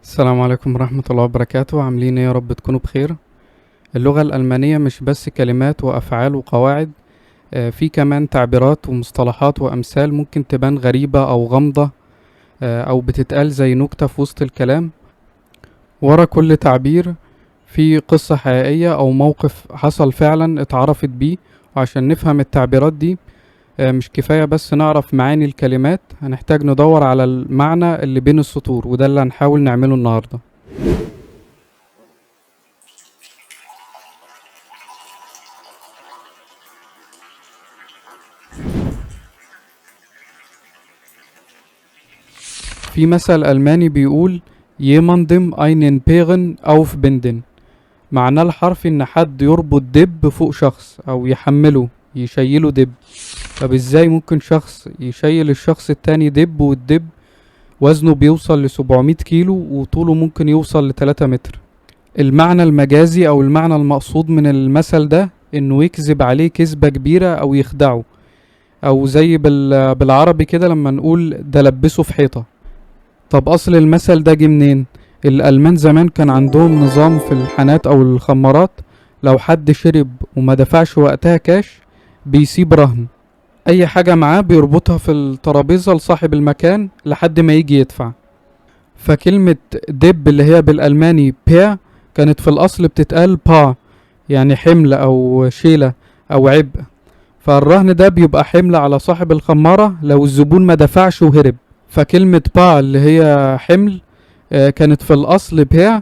السلام عليكم ورحمة الله وبركاته. عاملين ايه؟ يا رب تكونوا بخير. اللغة الألمانية مش بس كلمات وأفعال وقواعد، في كمان تعبيرات ومصطلحات وأمثال ممكن تبان غريبة أو غامضة، أو بتتقال زي نكتة في وسط الكلام. ورا كل تعبير في قصة حقيقية أو موقف حصل فعلا اتعرفت بيه. وعشان نفهم التعبيرات دي مش كفاية بس نعرف معاني الكلمات، هنحتاج ندور على المعنى اللي بين السطور، وده اللي هنحاول نعمله النهاردة. في مثل ألماني بيقول jemandem einen Bären aufbinden. معناه الحرفي إن حد يربط دب فوق شخص أو يحمله يشيله دب. طب ازاي ممكن شخص يشيل الشخص التاني دب، والدب وزنه بيوصل ل700 كيلو وطوله ممكن يوصل ل3 متر؟ المعنى المجازي أو المعنى المقصود من المثل ده إنه يكذب عليه كذبة كبيرة أو يخدعه، أو زي بالعربي كده لما نقول ده لبسه في حيطة. طب أصل المثل ده جه منين؟ الألمان زمان كان عندهم نظام في الحانات أو الخمارات، لو حد شرب وما دفعش وقتها كاش بيسيب رهن. أي حاجة معاه بيربطها في الترابيزة لصاحب المكان لحد ما يجي يدفع. فكلمة دب اللي هي بالألماني بيا كانت في الأصل بتتقال با، يعني حمل أو شيلة أو عبء. فالرهن ده بيبقى حمل على صاحب الخمارة لو الزبون ما دفعش وهرب. فكلمة با اللي هي حمل كانت في الأصل بيع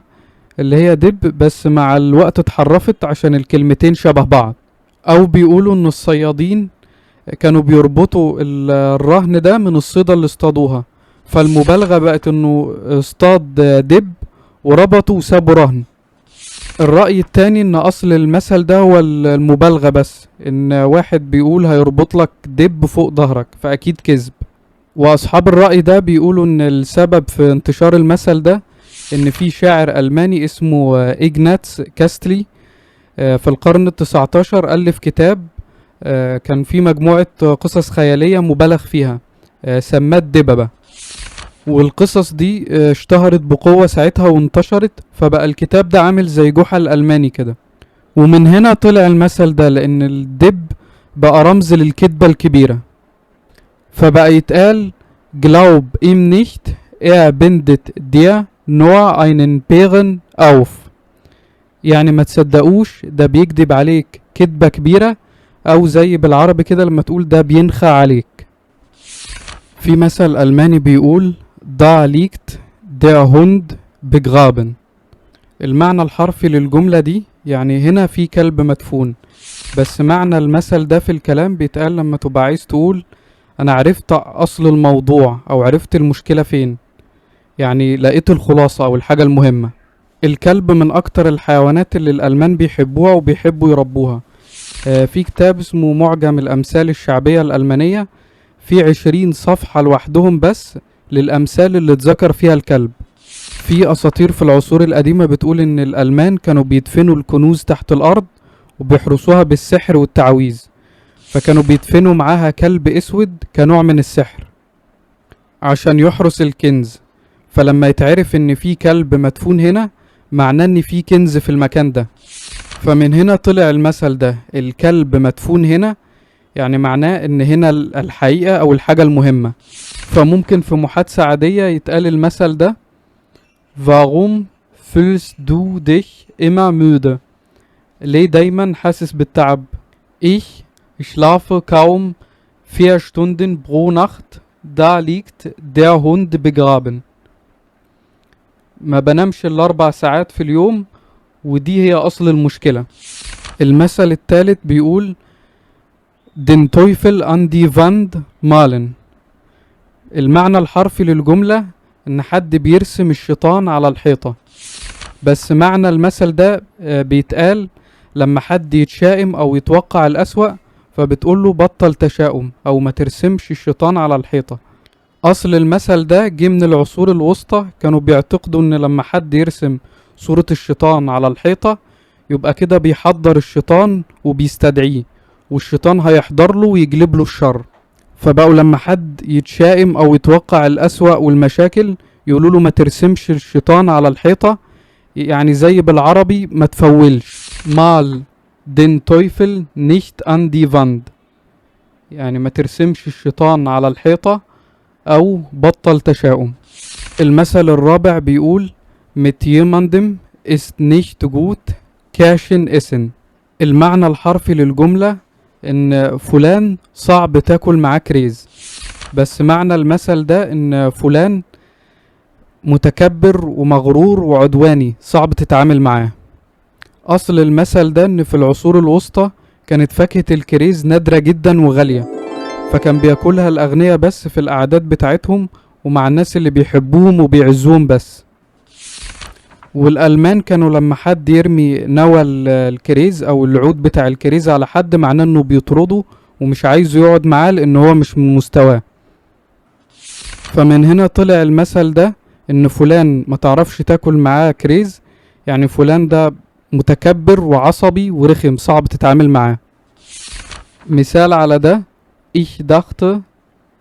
اللي هي دب، بس مع الوقت اتحرفت عشان الكلمتين شبه بعض. أو بيقولوا إن الصيادين كانوا بيربطوا الرهن ده من الصيدة اللي اصطادوها، فالمبالغة بقت إنه اصطاد دب وربطوا وسابوا رهن. الرأي التاني إن أصل المثل ده هو المبالغة، بس إن واحد بيقول هيربط لك دب فوق ظهرك، فأكيد كذب. واصحاب الرأي ده بيقولوا ان السبب في انتشار المثل ده ان في شاعر ألماني اسمه إيجناتس كاستلي في القرن ال19 ألف كتاب كان فيه مجموعة قصص خيالية مبالغ فيها، سماه الدببة. والقصص دي اشتهرت بقوة ساعتها وانتشرت، فبقى الكتاب ده عامل زي جحا ألماني كده. ومن هنا طلع المثل ده، لأن الدب بقى رمز للكذبة الكبيرة، فبقى يتقال glaub ihm nicht, bindet dir nur einen Bären auf. يعني ما تصدقوش، ده بيكذب عليك كذبة كبيرة، او زي بالعربي كده لما تقول ده بينخى عليك. في مثل ألماني بيقول da liegt der Hund begraben. المعنى الحرفي للجملة دي يعني هنا في كلب مدفون، بس معنى المثل ده في الكلام بيتقال لما تبقى عايز تقول انا عرفت اصل الموضوع او عرفت المشكلة فين، يعني لقيت الخلاصة او الحاجة المهمة. الكلب من اكتر الحيوانات اللي الالمان بيحبوها وبيحبوا يربوها. في كتاب اسمه معجم الامثال الشعبية الالمانية، في 20 صفحة لوحدهم بس للامثال اللي اتذكر فيها الكلب. في اساطير في العصور القديمة بتقول ان الالمان كانوا بيدفنوا الكنوز تحت الارض وبيحرسوها بالسحر والتعويذ، فكانوا بيدفنوا معاها كلب اسود كنوع من السحر عشان يحرس الكنز. فلما يتعرف ان في كلب مدفون هنا معناه ان في كنز في المكان ده. فمن هنا طلع المثل ده، الكلب مدفون هنا، يعني معناه ان هنا الحقيقة او الحاجة المهمة. فممكن في محادثة عادية يتقال المثل ده Warum fühlst du dich immer müde؟ ليه دايما حاسس بالتعب؟ Ich schlafe kaum 4 Stunden pro Nacht, da liegt der Hund begraben. ما بنامش ال4 ساعات في اليوم، ودي هي أصل المشكلة. المثل الثالث بيقول den Teufel an die Wand malen. المعنى الحرفي للجملة إن حد بيرسم الشيطان على الحيطة، بس معنى المثل ده بيتقال لما حد يتشائم أو يتوقع الأسوأ، فبتقوله بطل تشاؤم او ما ترسمش الشيطان على الحيطة. اصل المثل ده جه من العصور الوسطى، كانوا بيعتقدوا ان لما حد يرسم صورة الشيطان على الحيطة يبقى كده بيحضر الشيطان وبيستدعيه، والشيطان هيحضر له ويجلب له الشر. فبقوا لما حد يتشائم او يتوقع الاسوأ والمشاكل يقولوا له ما ترسمش الشيطان على الحيطة، يعني زي بالعربي ما تفولش. مال den Teufel nicht an die Wand، يعني ما ترسمش الشيطان على الحيطة أو بطل تشاؤم. المثل الرابع بيقول mit jemandem ist nicht gut Kirschen essen. المعنى الحرفي للجملة إن فلان صعب تاكل معاه كريز، بس معنى المثل ده إن فلان متكبر ومغرور وعدواني صعب تتعامل معاه. أصل المثل ده إن في العصور الوسطى كانت فاكهة الكريز نادرة جدا وغالية، فكان بياكلها الأغنياء بس في الأعداد بتاعتهم ومع الناس اللي بيحبوهم وبيعزوهم بس. والألمان كانوا لما حد يرمي نوى الكريز أو العود بتاع الكريز على حد معناه إنه بيطرده ومش عايزه يقعد معاه لأن هو مش من مستواه. فمن هنا طلع المثل ده إن فلان ما تعرفش تاكل معاه كريز، يعني فلان ده متكبر وعصبي ورخم صعب تتعامل معاه. مثال على ده Ich dachte,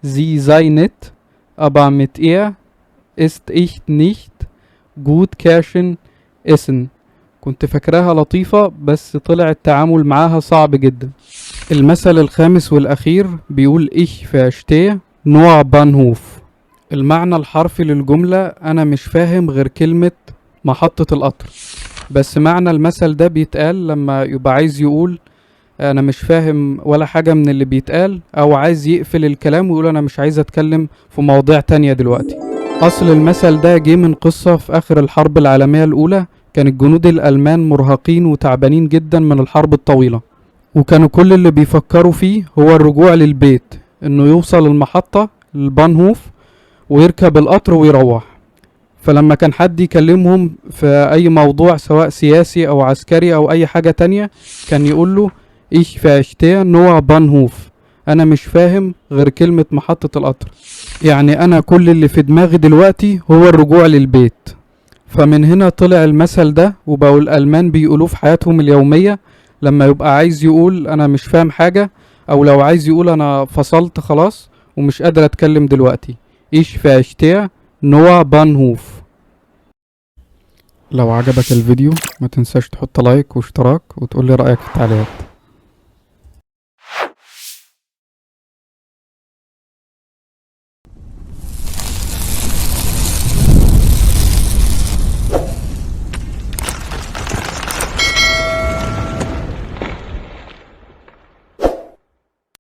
sie sei nett, aber mit ihr ist ich nicht gut Kirschen essen. كنت فاكراها لطيفة بس طلع التعامل معاها صعب جدا. المثل الخامس والأخير بيقول Ich verstehe nur Bahnhof. المعنى الحرفي للجملة أنا مش فاهم غير كلمة محطة القطر، بس معنى المثل ده بيتقال لما يبقى عايز يقول انا مش فاهم ولا حاجة من اللي بيتقال، او عايز يقفل الكلام ويقول انا مش عايز اتكلم في مواضيع تانية دلوقتي. اصل المثل ده جه من قصة في اخر الحرب العالمية الاولى. كان الجنود الالمان مرهقين وتعبانين جدا من الحرب الطويلة، وكانوا كل اللي بيفكروا فيه هو الرجوع للبيت، انه يوصل المحطة البانهوف ويركب القطر ويروح. فلما كان حد يكلمهم في اي موضوع سواء سياسي او عسكري او اي حاجة تانية كان يقول له Ich verstehe nur Bahnhof، انا مش فاهم غير كلمة محطة القطر، يعني انا كل اللي في دماغي دلوقتي هو الرجوع للبيت. فمن هنا طلع المثل ده وبقوا الالمان بيقولوه في حياتهم اليومية لما يبقى عايز يقول انا مش فاهم حاجة، او لو عايز يقول انا فصلت خلاص ومش قادر اتكلم دلوقتي. Ich verstehe nur Bahnhof. لو عجبك الفيديو ما تنساش تحط لايك واشتراك وتقولي رأيك في التعليقات.